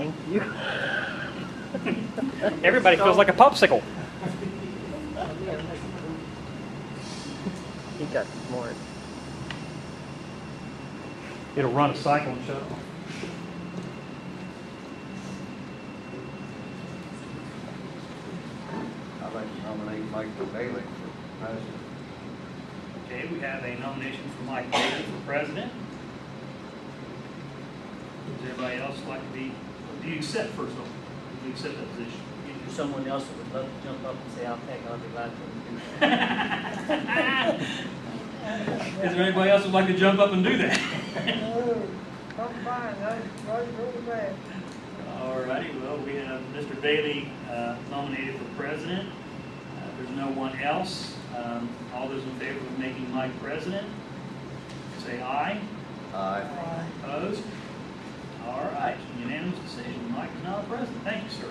Thank you. Everybody feels like a popsicle. He got smart. It'll run a cycle and shut off. I'd like to nominate Michael Bailey for president. Okay, we have a nomination for Mike Bailey for president. Does everybody else like to be, do you accept first of all? Do you accept that position? If there's someone else that would love to jump up and say, I'll take, I'll be glad to. Is there anybody else who'd like to jump up and do that? No, I'm fine, I really bad. All righty, well, we have Mr. Bailey nominated for president. If there's no one else, all those in favor of making Mike president, say aye. Aye. Opposed? All right, unanimous decision. Mike is now president. Thank you, sir.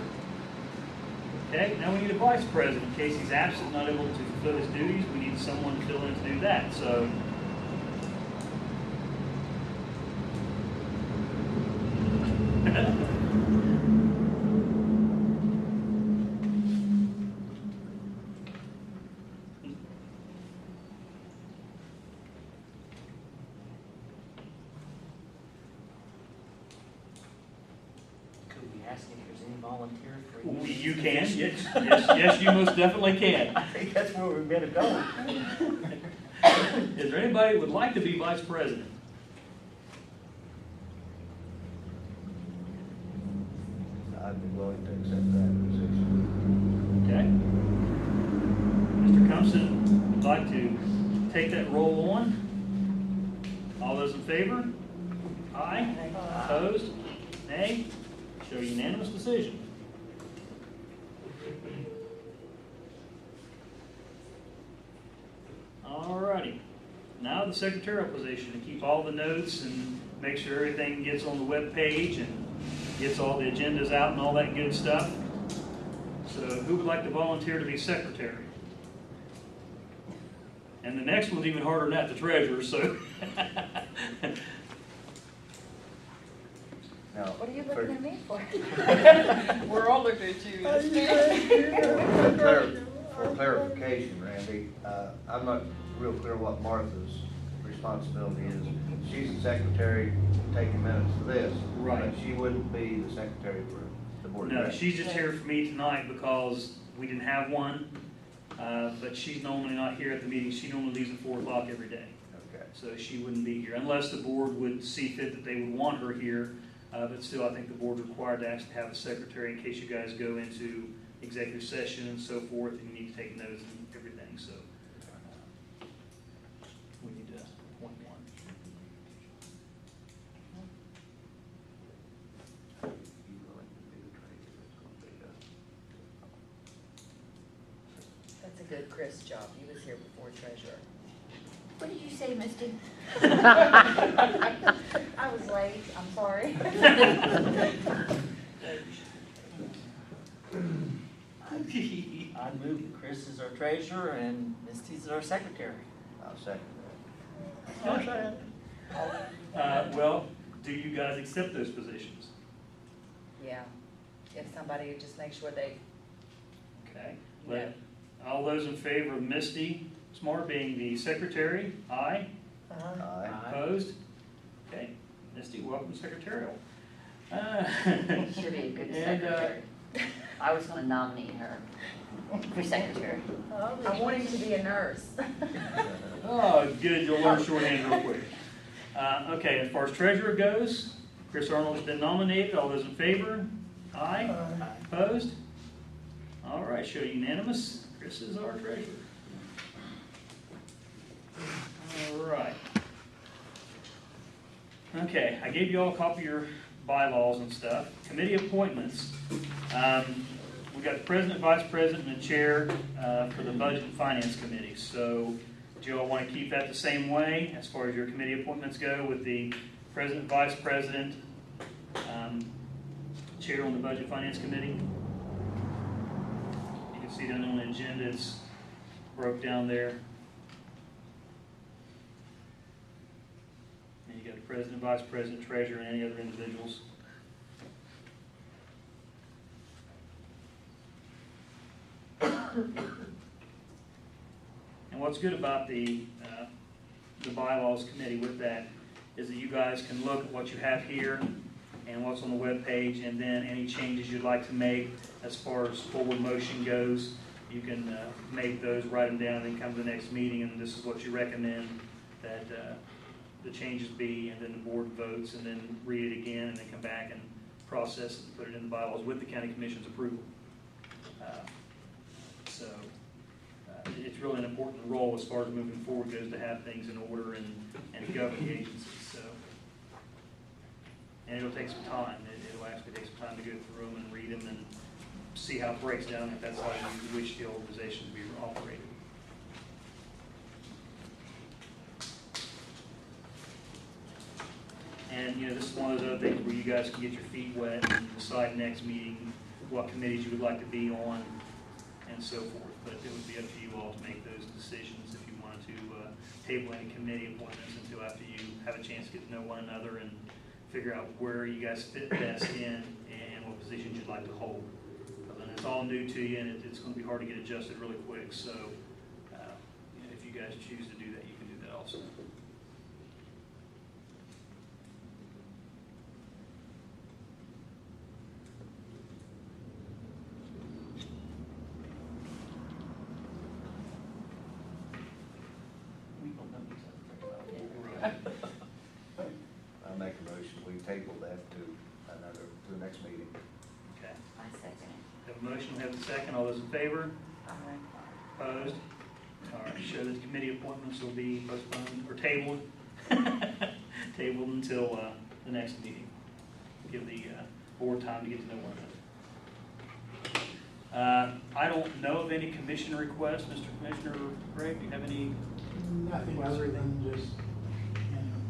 Okay, now we need a vice president. In case he's absent, not able to fulfill his duties, we need someone to fill in to do that. So, Could we ask if there's any volunteers for you can. Yes, you most definitely can. I think that's where we better go. Is there anybody who would like to be vice president? I'd be willing to accept that position. Okay. Mr. Compson would like to take that role on. All those in favor? Aye. Opposed? Nay? Show unanimous decision. Alrighty. Now the secretarial position, to keep all the notes and make sure everything gets on the web page and gets all the agendas out and all that good stuff. So who would like to volunteer to be secretary? And the next one's even harder than that, the treasurer, so. Now, What are you looking at me for? We're all looking at you. For clarification, Randy, I'm not real clear what Martha's responsibility is. She's the secretary taking minutes for this. Right. But she wouldn't be the secretary for the board of No, directors. she's just here for me tonight because we didn't have one, but she's normally not here at the meeting. She normally leaves at 4 o'clock every day. Okay. So she wouldn't be here unless the board would see fit that they would want her here. But still, I think the board's required to actually have a secretary in case you guys go into executive session and so forth, and you need to take notes and everything. So we need to appoint one. You willing to be the treasurer? It's gonna be That's a good Chris job. He was here before treasurer. What did you say, Misty? I was late, I'm sorry. I move that Chris is our treasurer and Misty's our secretary. I'll second Well, do you guys accept those positions? Yeah, if somebody would just make sure they, Okay. Yeah. All those in favor of Misty Smart being the secretary, aye. that. Aye. Opposed? Okay. Misty, welcome to secretarial. Should be a good And, secretary. I was going to nominate her for secretary. I want him to be a nurse. Oh, good, you'll learn shorthand real quick. Okay, as far as treasurer goes, Chris Arnold's been nominated. All those in favor? Aye. Opposed? All right, show unanimous. Chris is our treasurer. All right. Okay, I gave you all a copy of your bylaws and stuff. Committee appointments. We've got the president, vice president, and the chair for the budget and finance committee. So do you all want to keep that the same way as far as your committee appointments go with the president, vice president, chair on the budget and finance committee? You can see down on the agenda, it's broke down there. And you got the president, vice president, treasurer, and any other individuals. And what's good about the bylaws committee with that is that you guys can look at what you have here and what's on the web page, and then any changes you'd like to make as far as forward motion goes, you can make those, write them down, and then come to the next meeting, and this is what you recommend that the changes be, and then the board votes, and then read it again, and then come back and process it and put it in the bylaws with the county commission's approval. So it's really an important role as far as moving forward goes to have things in order and govern the agencies. So, and it'll take some time. It'll actually take some time to go through them and read them and see how it breaks down, if that's how you wish the organization to be operated. And, you know, this is one of those other things where you guys can get your feet wet and decide next meeting what committees you would like to be on and so forth. But it would be up to you all to make those decisions if you wanted to table any committee appointments until after you have a chance to get to know one another and figure out where you guys fit best in and what positions you'd like to hold. And it's all new to you, and it's going to be hard to get adjusted really quick. So you know, if you guys choose to do that, you can do that also. We don't know exactly. I make a motion, we table that to the next meeting. Okay. I second it. Have a motion, have a second. All those in favor? Aye. Opposed? All right, show that the committee appointments will be postponed or tabled, tabled until the next meeting. Give the board time to get to know one another. I don't know of any commission requests. Mr. Commissioner Gregg, do you have any? Nothing other than just,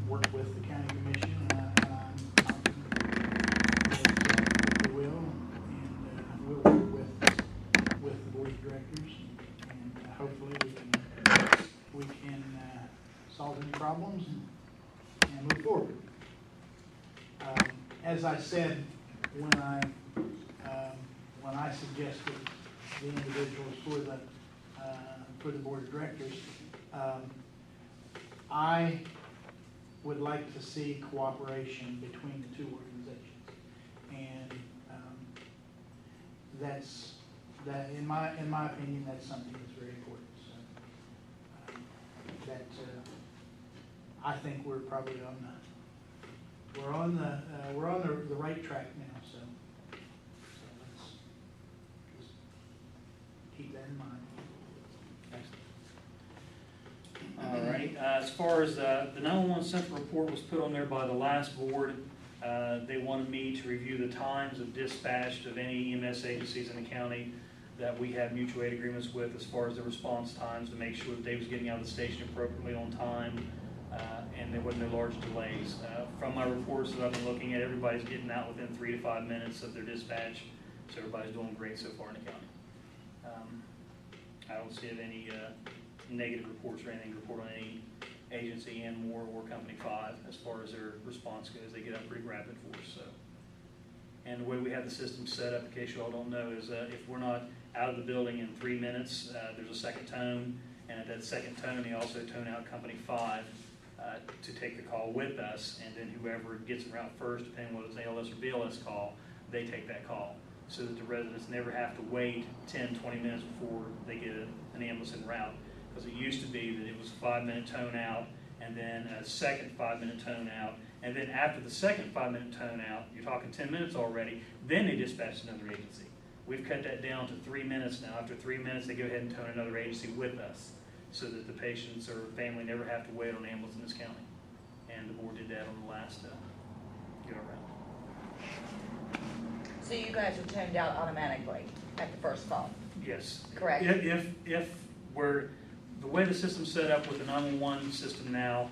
work with the county commission, and I'm confident that we will, and we'll work with the board of directors, and hopefully we can solve any problems and move forward. As I said when I suggested the individuals for the board of directors, I would like to see cooperation between the two organizations, and in my opinion, that's something that's very important. So I think we're probably on the right track now. So let's just keep that in mind. All right, as far as the 911 Central Report was put on there by the last board, they wanted me to review the times of dispatch of any EMS agencies in the county that we have mutual aid agreements with as far as the response times, to make sure that they was getting out of the station appropriately on time, and there wasn't no large delays. From my reports that I've been looking at, everybody's getting out within 3 to 5 minutes of their dispatch, so everybody's doing great so far in the county. I don't see any negative reports or anything to report on any agency and or Company 5 as far as their response goes. They get up pretty rapid for us. So, and the way we have the system set up, in case you all don't know, is if we're not out of the building in 3 minutes, there's a second tone, and at that second tone, they also tone out Company 5 to take the call with us, and then whoever gets en route first, depending on whether it's ALS or BLS call, they take that call, so that the residents never have to wait 10, 20 minutes before they get an ambulance en route. Because it used to be that it was a 5-minute tone out, and then a second 5-minute tone out, and then after the second 5-minute tone out, you're talking 10 minutes already, then they dispatch another agency. We've cut that down to 3 minutes now. After 3 minutes, they go ahead and tone another agency with us, so that the patients or family never have to wait on an ambulance in this county. And the board did that on the last go around. So you guys are toned out automatically at the first phone? Yes. Correct. If we're, the way the system's set up with the 911 system now,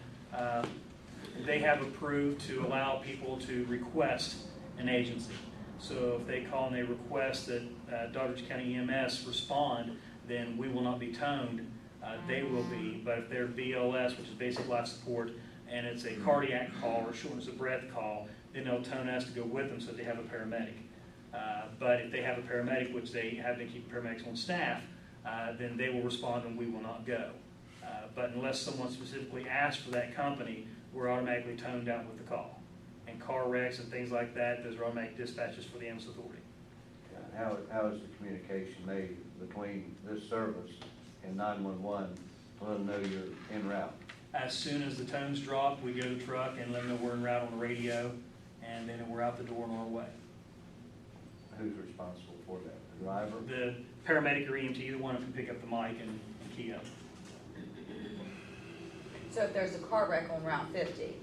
they have approved to allow people to request an agency. So if they call and they request that Doddridge County EMS respond, then we will not be toned. They will be. But if they're BLS, which is basic life support, and it's a cardiac call or shortness of breath call, then they'll tone us to go with them so that they have a paramedic. But if they have a paramedic, which they have to keep paramedics on staff, then they will respond and we will not go. But unless someone specifically asks for that company, we're automatically toned out with the call. And car wrecks and things like that, those are automatic dispatches for the ambulance authority. How is the communication made between this service and 911 to let them know you're en route? As soon as the tones drop, we go to the truck and let them know we're en route on the radio, and then we're out the door on our way. Who's responsible for that? The driver? The paramedic or EMT, the one who can pick up the mic and key up. So if there's a car wreck on Route 50,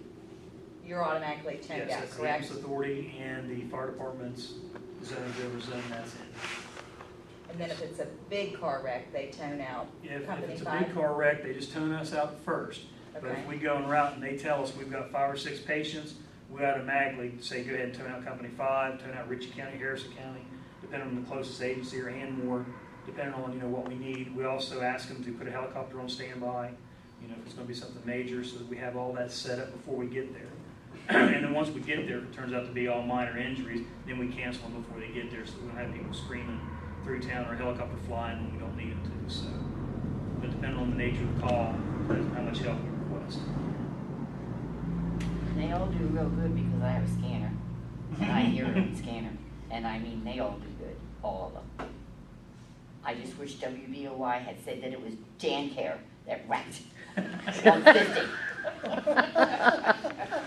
you're automatically toned Yes, out, that's the correct? ambulance authority and the fire department's zone, whatever zone that's in. And then if it's a big car wreck, they tone out If company it's a 5? big car wreck, they just tone us out first. But Okay. if we go en route and they tell us we've got 5 or 6 patients, we automatically say, go ahead and tone out company 5, tone out Ritchie County, Harrison County, depending on the closest agency or and more, depending on, what we need. We also ask them to put a helicopter on standby, if it's gonna be something major, so that we have all that set up before we get there. And then once we get there, if it turns out to be all minor injuries, then we cancel them before they get there, so we don't have people screaming through town or a helicopter flying when we don't need them to, so. But depending on the nature of the call, depends how much help we request. They all do real good because I have a scanner, and I hear it on the scanner, and I mean, they all do good, all of them. I just wish WBOY had said that it was Jan Care that wrecked on 50.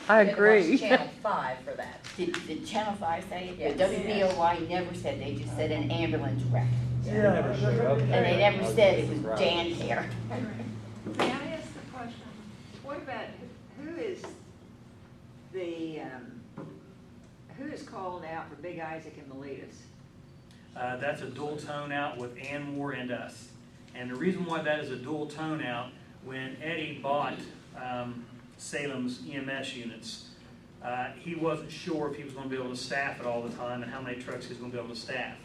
I Then agree. watch Channel 5 for that. Did Channel 5 say it? Yes. But WBOY never said, they just said an ambulance wreck. Yeah. And they never said it was Jan Care. May I ask the question, what about, who is the, who is called out for Big Isaac and Miletus? That's a dual tone out with Anmore and us. And the reason why that is a dual tone out, when Eddie bought Salem's EMS units, he wasn't sure if he was going to be able to staff it all the time and how many trucks he was going to be able to staff.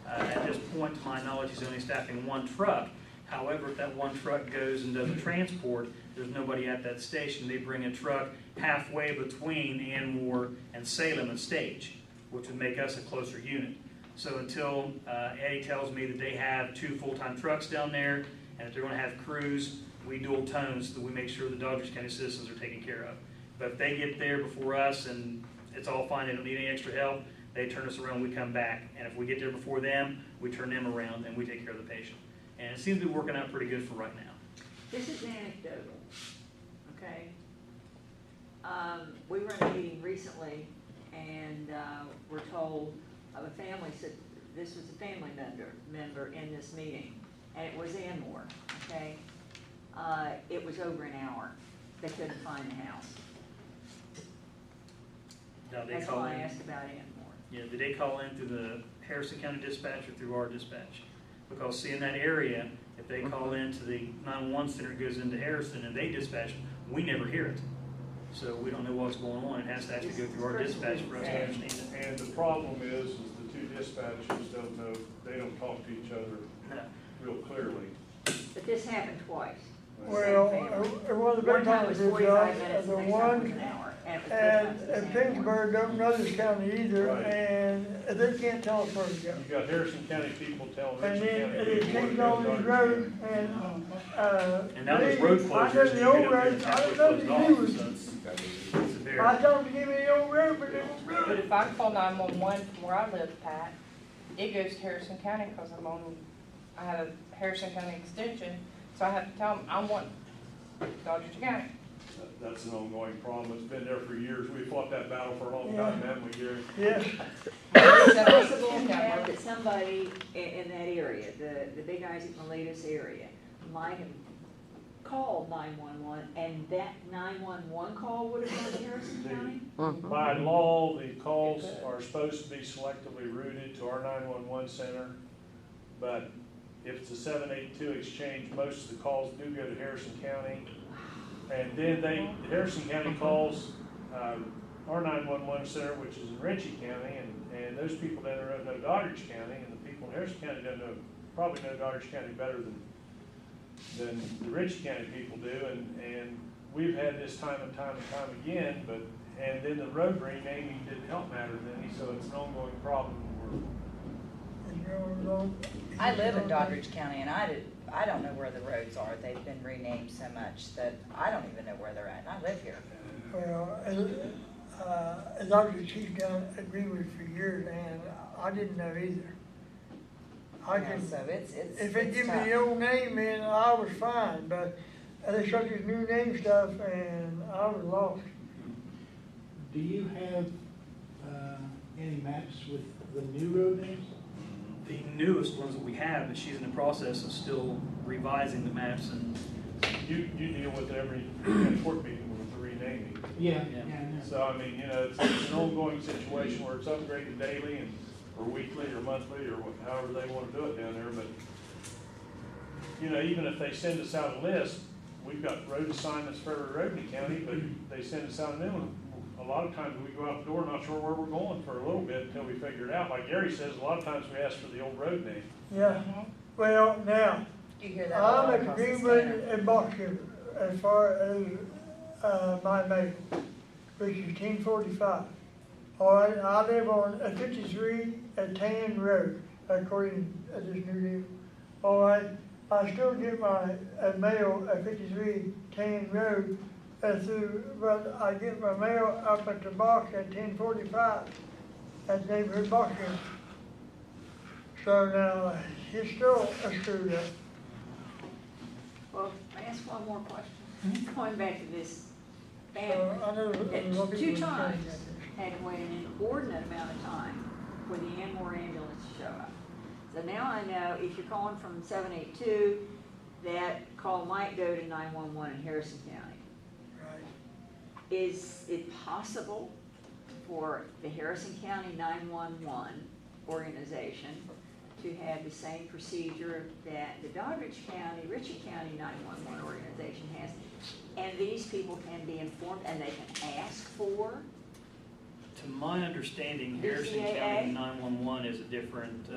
At this point, to my knowledge, he's only staffing 1 truck. However, if that 1 truck goes and does a transport, there's nobody at that station. They bring a truck halfway between Anmore and Salem and Stage, which would make us a closer unit. So until Eddie tells me that they have 2 full-time trucks down there, and if they're going to have crews, we dual tone so that we make sure the Douglas County citizens are taken care of. But if they get there before us and it's all fine, they don't need any extra help, they turn us around, we come back. And if we get there before them, we turn them around and we take care of the patient. And it seems to be working out pretty good for right now. This is anecdotal, okay? We were in a meeting recently, and we're told of a family, said this was a family member in this meeting, and it was Anmore, okay? It was over an hour. They couldn't find the house. Now, they That's call why I in. asked about Anmore. Yeah, did they call in through the Harrison County dispatch or through our dispatch? Because see, in that area, if they call into the 911 center, it goes into Harrison and they dispatch, we never hear it. So we don't know what's going on. It has to actually go through our dispatch for us to understand it. And the problem is the 2 dispatchers don't know, they don't talk to each other No. real clearly. But this happened twice. Well, one of the One big time was times is, 45 minutes, the the next time was one, an hour. And it was and both times the same Pittsburgh don't know this county either, Right. and they can't tell us where to go. You got Harrison County people telling And Ritchie then County it people where to keeps go. on these roads, and, And now there's road I closures, know so the you old get up there and roads, halfway I know closed the off, new ones. so it's severe. I told them to give me the old road, but they won't do But it. if I call 911 from where I live, Pat, it goes to Harrison County because I have a Harrison County extension, so I have to tell them, I want Dodger County. That's an ongoing problem. It's been there for years. We fought that battle for a long time, haven't we, Gary? Yeah, Is it possible that somebody in that area, the Big Isaac Miletus area, might have called 911, and that 911 call would have gone to Harrison County? By law, the calls are supposed to be selectively routed to our 911 center, but if it's a 782 exchange, most of the calls do go to Harrison County. And then Harrison County calls our 911 center, which is in Ritchie County, and those people that don't know Doddridge County, and the people in Harrison County probably know Doddridge County better than the Ritchie County people do, and we've had this time and time again, and then the road renaming didn't help matters any, so it's an ongoing problem. I live in Doddridge County and I don't know where the roads are. They've been renamed so much that I don't even know where they're at, and I live here. Well, as Dr. Chief done agreed with for years, and I didn't know either. I Yeah, can, so it's if they it's give me tough. the old name, then I was fine, but they started this new name stuff and I was lost. Do you have, any maps with the new road names? The newest ones that we have, but she's in the process of still revising the maps and. You deal with every court meeting with the renaming. Yeah, Yeah. I know. So, I mean, you know, it's an ongoing situation where it's upgraded daily and, or weekly or monthly or however they want to do it down there, but, you know, even if they send us out a list, we've got road assignments for every road in the county, but they send us out a new one. A lot of times we go out the door not sure where we're going for a little bit until we figure it out. Like Gary says, a lot of times we ask for the old road name. Yeah, well, now, You hear that all I'm across at the Greenwood scanner. and Box River as far as, my mail, which is 1045. All right, I live on a 53 at Tan Road, according to this new deal. All right, I still get my mail at 53 Tan Road through, but I get my mail up at the box at 1045 at neighborhood box River. So now, it's still screwed up. Well, may I ask one more question? Going back to this So family, I know that a lot of people two are saying times had to wait an inordinate amount of time for the Anmore ambulance to show up. So now I know if you're calling from 782, that call might go to 911 in Harrison County. that. Right. Is it possible for the Harrison County 911 organization to have the same procedure that the Doddridge County, Ritchie County 911 organization has? And these people can be informed and they can ask for? To my understanding, Harrison DCAA? County 911 is a different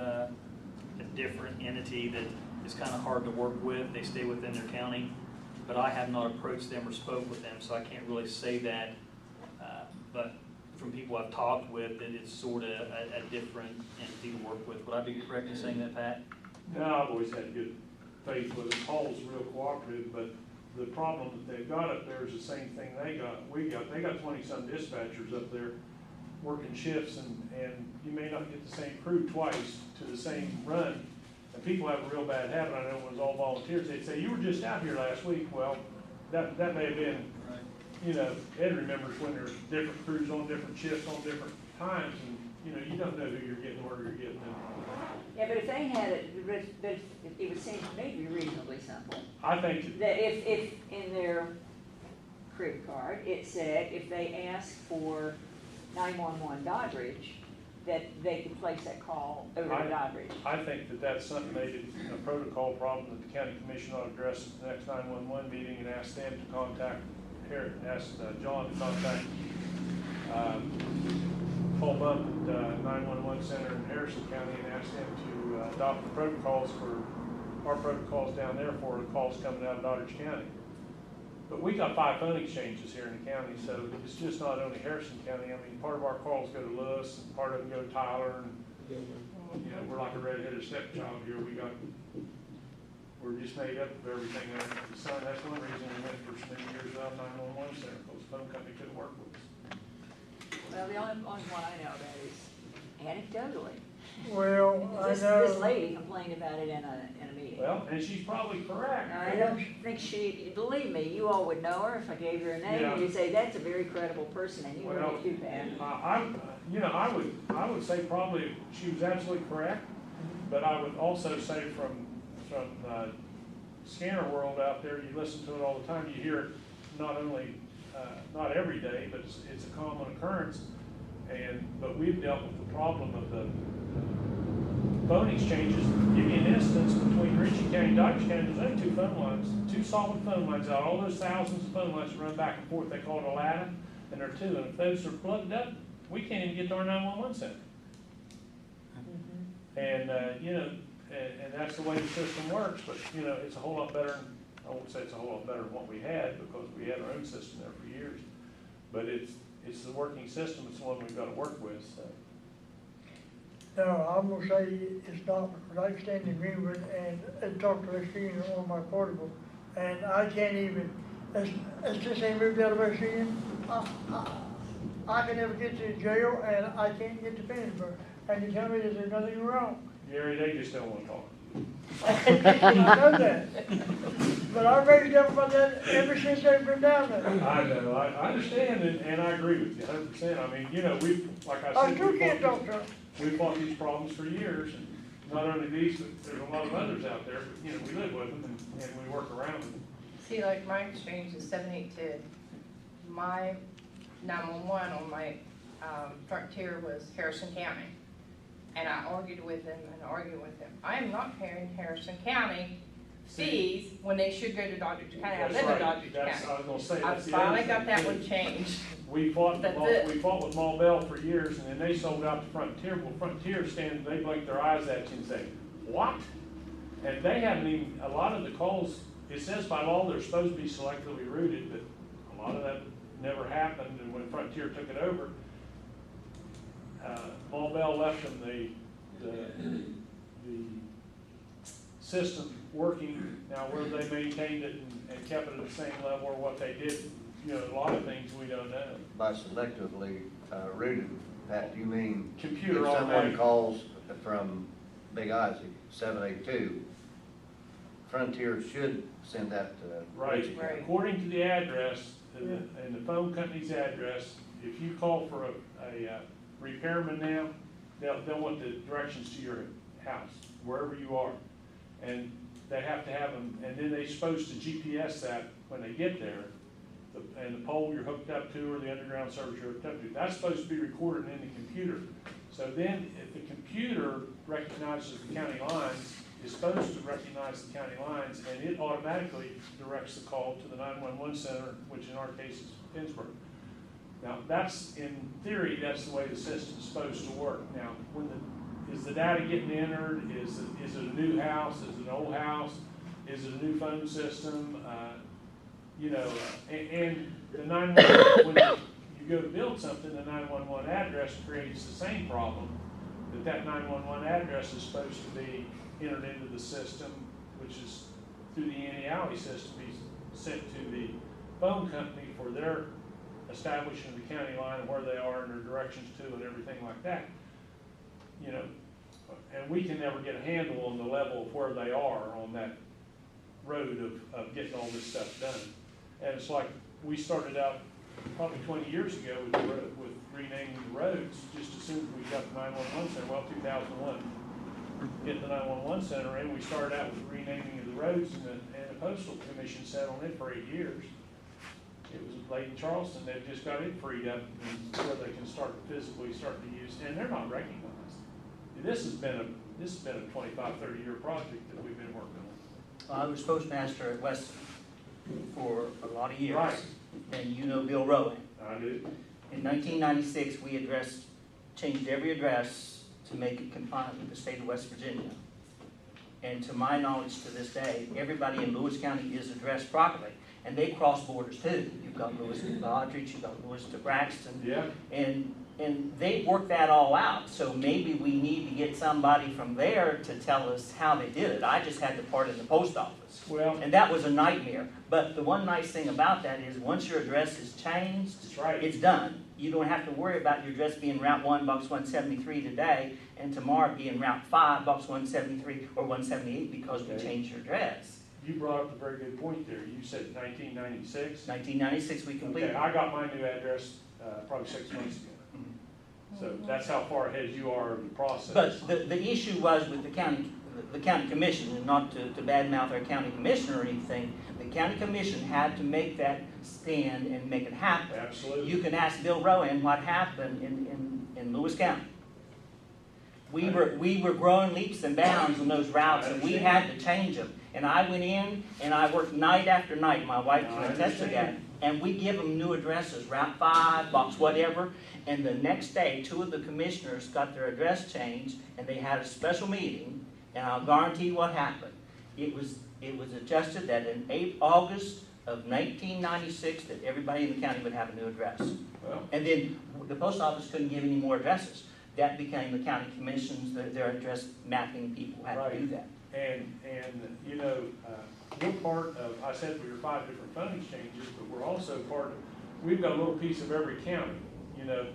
entity that is kind of hard to work with. They stay within their county, but I have not approached them or spoke with them, so I can't really say that. But from people I've talked with, it is sort of a different entity to work with. Would I be correct in saying that, Pat? No, I've always had good faith with it. Paul's real cooperative, but the problem that they've got up there is the same thing we got. They got 20-some dispatchers up there working shifts, and you may not get the same crew twice to the same run. And people have a real bad habit. I know it was all volunteers. They'd say, "You were just out here last week." Well, that may have been, you know, Ed remembers when there's different crews on different shifts on different times, and, you know, you don't know who you're getting, where you're getting them. Yeah, but if they had it, but it would seem to me to be reasonably simple. I think That if in their crib card, it said if they ask for 911 Doddridge, that they could place that call over to Doddridge. I think that that's something a protocol problem that the county commission ought to address at the next 911 meeting and ask them to contact, ask John to contact Paul Bump at 911 Center in Harrison County and ask them to adopt the protocols for our protocols down there for the calls coming out of Doddridge County. But we got 5 phone exchanges here in the county, so it's just not only Harrison County. I mean, part of our calls go to Lewis, and part of them go to Tyler, and, you know, we're like a red-headed stepchild here. We're just made up of everything under the sun. That's one reason we went for so many years without 911 center, because the phone company couldn't work with us. Well, the only one I know about is anecdotally. Well, I This know, lady complained about it in a meeting. Well, and she's probably correct. I don't think believe me, you all would know her if I gave her a name, Yeah. and you'd say, that's a very credible person, and you Well, really do that. I would say probably she was absolutely correct, but I would also say from scanner world out there, you listen to it all the time, you hear it not only, not every day, but it's a common occurrence. But we've dealt with the problem of the phone exchanges. Give you an instance between Ritchie County and Doddridge County, there's only 2 phone lines, 2 solid phone lines out. All those thousands of phone lines run back and forth. They call it a ladder, and there are 2. And if those are plugged up, we can't even get to our 911 center. And, you know, and that's the way the system works, but, you know, it's a whole lot better. I won't say it's a whole lot better than what we had, because we had our own system there for years. But it's the working system, it's the one we've got to work with, so. No, I'm gonna say it's not, because I stand in Greenwood and talk to Rasheen on my portable, and I can't even, as this ain't moved out of Rasheen, I can never get to the jail, and I can't get to Pennsburg, and you tell me that there's nothing wrong. Gary, they just don't want to talk. I know that, but I raised up about that ever since they've been down there. I know, I understand, and I agree with you 100%. I mean, you know, we've, like I I said, still can't talk to them. we've fought these problems for years, and not only these, but there's a lot of others out there, but, you know, we live with them and we work around them. See, like my exchange is 782. My 911 on my Frontier was Harrison County. And I argued with him and argued with him. I am not paying Harrison County fees when they should go to Doddridge County. I That's live in right. Doddridge That's, County. I was gonna say, I that's the finally other got thing, that too. one changed. We fought, That's with it. we fought with Mall Bell for years, and then they sold out to Frontier. Well, Frontier they blink their eyes at you and say, what? And they haven't even, a lot of the calls, it says by law they're supposed to be selectively routed, but a lot of that never happened, and when Frontier took it over, Mall Bell left them the system working. Now, whether they maintained it and kept it at the same level or what they did, you know, a lot of things we don't know. By selectively routed, Pat, do you mean Computer if someone automatic. calls from Big Isaac, 782, Frontier should send that to Right, Ritchie County? Right. according to the address, and the phone company's address, if you call for a repairman now, they'll want the directions to your house, wherever you are. And they have to have them, and then they're supposed to GPS that when they get there. And the pole you're hooked up to or the underground service you're hooked up to, that's supposed to be recorded in the computer. So then if the computer recognizes the county lines, it's supposed to recognize the county lines, and it automatically directs the call to the 911 center, which in our case is Pittsburgh. Now, that's, in theory, that's the way the system's supposed to work. Now, is the data getting entered? Is it a new house? Is it an old house? Is it a new phone system? You know, and the 911, when you go to build something, the 911 address creates the same problem. That 911 address is supposed to be entered into the system, which is through the Alley system, be sent to the phone company for their establishing the county line and where they are and their directions to and everything like that. You know, and we can never get a handle on the level of where they are on that road of getting all this stuff done. And it's like, we started out probably 20 years ago with renaming the roads, just as soon as we got the 911 center, well, 2001. Get the 911 center in, we started out with renaming of the roads, and the Postal Commission sat on it for 8 years. It was late in Charleston, they've just got it freed up where they can physically start to use, and they're not recognized. This has been a 25, 30-year project that we've been working on. I was postmaster at West for a lot of years. Right. And you know Bill Rowan. I do. In 1996, we changed every address to make it compliant with the state of West Virginia. And to my knowledge to this day, everybody in Lewis County is addressed properly. And they cross borders too. You've got Lewis to Doddridge, you've got Lewis to Braxton. Yeah. And they worked that all out. So maybe we need to get somebody from there to tell us how they did it. I just had the part in the post office. Well, And that was a nightmare. But the one nice thing about that is once your address is changed, that's right. it's done. You don't have to worry about your address being Route 1, Box 173 today, and tomorrow being Route 5, Box 173 or 178 because we Okay. changed your address. You brought up a very good point there. You said 1996. 1996 we completed. Okay, I got my new address probably 6 months ago. So that's how far ahead you are of the process. But the issue was with the county commission, and not to badmouth our county commissioner or anything, the county commission had to make that stand and make it happen. Absolutely. You can ask Bill Rowan what happened in Lewis County. We were growing leaps and bounds on those routes, and we had to change them. And I went in and I worked night after night. My wife can attest to that. And we give them new addresses, Route 5, Box whatever. And the next day, 2 of the commissioners got their address changed, and they had a special meeting. And I'll guarantee you what happened. It was adjusted that in August of 1996 that everybody in the county would have a new address. Well, And then the post office couldn't give any more addresses. that became the county commissions, their address mapping people had to do that. And, you know, we're part of, I said we were 5 different phone exchanges, but we're also part of, we've got a little piece of every county, you know.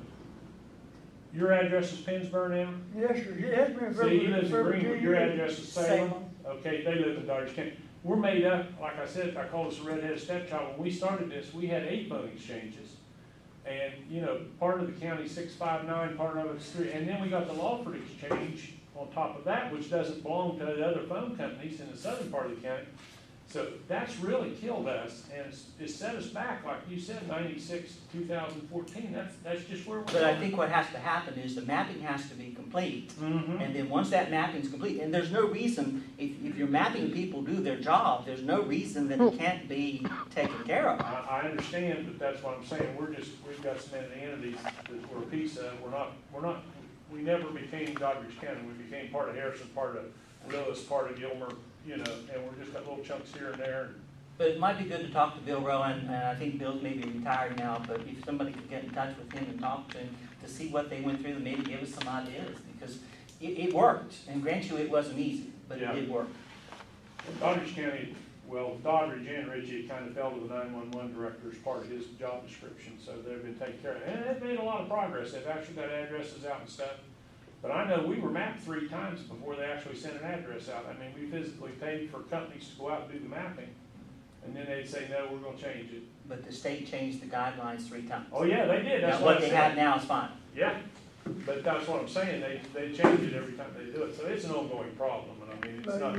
Your address is Pennsburg now? Yes, sir, it has been for. See, he lives in for Greenwood, 2 your years. address is Salem. Okay, they live in Dodge County. We're made up, like I said, I call us a redheaded stepchild. When we started this, we had 8 phone exchanges. And, you know, part of the county 659, part of it's 3. And then we got the Lawford Exchange on top of that, which doesn't belong to the other phone companies in the southern part of the county. So that's really killed us, and it's set us back, like you said, 96 to 2014. That's just where we're But I going. think what has to happen is the mapping has to be complete. Mhm. And then once that mapping's complete, and there's no reason, if you're mapping people do their job, there's no reason that it can't be taken care of. I understand, but that's what I'm saying. We've got some entities that we're a piece of. We never became Doddridge County. We became part of Harrison, part of Lewis, part of Gilmer, you know, and we're just got little chunks here and there. But it might be good to talk to Bill Rowan, and I think Bill's maybe retired now, but if somebody could get in touch with him and talk to him to see what they went through, and maybe give us some ideas, because it worked. And grant you, it wasn't easy, but it did work. Doddridge County, well, Doddridge and Ritchie, it kind of fell to the 911 director as part of his job description, so they've been taken care of. And they've made a lot of progress. They've actually got addresses out and stuff. But I know we were mapped 3 times before they actually sent an address out. I mean, we physically paid for companies to go out and do the mapping, and then they'd say, no, we're gonna change it. But the state changed the guidelines 3 times. Oh, yeah, they did, that's Now, what what I they have said. now is fine. Yeah, but that's what I'm saying, they change it every time they do it, so it's an ongoing problem, and I mean, it's not.